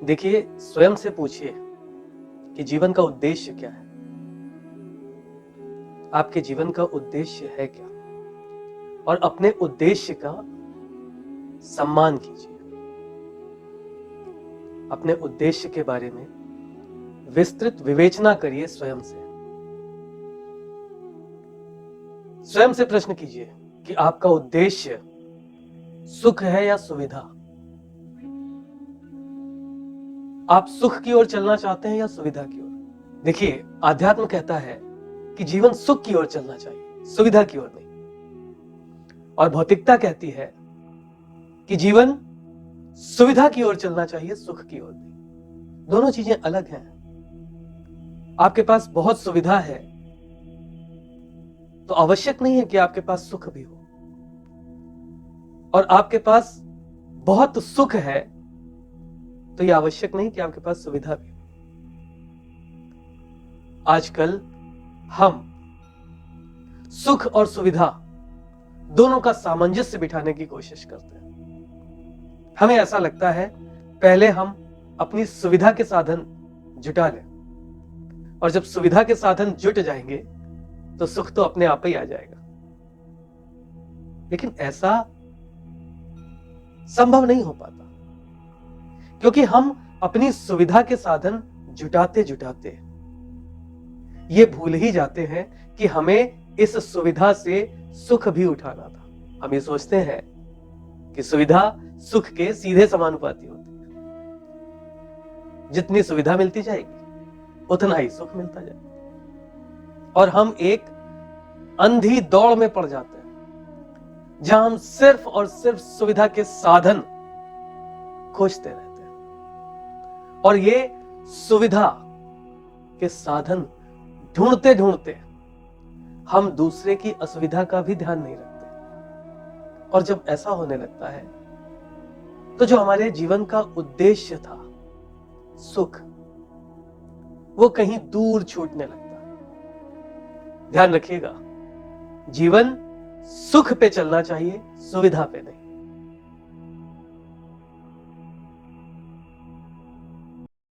देखिए, स्वयं से पूछिए कि जीवन का उद्देश्य क्या है? आपके जीवन का उद्देश्य है क्या? और अपने उद्देश्य का सम्मान कीजिए। अपने उद्देश्य के बारे में विस्तृत विवेचना करिए स्वयं से। स्वयं से प्रश्न कीजिए कि आपका उद्देश्य सुख है या सुविधा? आप सुख की ओर चलना चाहते हैं या सुविधा की ओर? देखिए, आध्यात्म कहता है कि जीवन सुख की ओर चलना चाहिए, सुविधा की ओर नहीं। और भौतिकता कहती है कि जीवन सुविधा की ओर चलना चाहिए, सुख की ओर नहीं। दोनों चीजें अलग हैं। आपके पास बहुत सुविधा है तो आवश्यक नहीं है कि आपके पास सुख भी हो, और आपके पास बहुत सुख है तो यह आवश्यक नहीं कि आपके पास सुविधा भी हो। आजकल हम सुख और सुविधा दोनों का सामंजस्य बिठाने की कोशिश करते हैं। हमें ऐसा लगता है पहले हम अपनी सुविधा के साधन जुटा लें, और जब सुविधा के साधन जुट जाएंगे तो सुख तो अपने आप ही आ जाएगा। लेकिन ऐसा संभव नहीं हो पाता, क्योंकि हम अपनी सुविधा के साधन जुटाते जुटाते ये भूल ही जाते हैं कि हमें इस सुविधा से सुख भी उठाना था। हम ये सोचते हैं कि सुविधा सुख के सीधे समानुपाती होती है। जितनी सुविधा मिलती जाएगी उतना ही सुख मिलता जाएगा, और हम एक अंधी दौड़ में पड़ जाते हैं जहां हम सिर्फ और सिर्फ सुविधा के साधन खोजते रहते हैं, और ये सुविधा के साधन ढूंढते ढूंढते हम दूसरे की असुविधा का भी ध्यान नहीं रखते। और जब ऐसा होने लगता है तो जो हमारे जीवन का उद्देश्य था, सुख, वो कहीं दूर छूटने लगता है। ध्यान रखिएगा, जीवन सुख पे चलना चाहिए, सुविधा पे नहीं।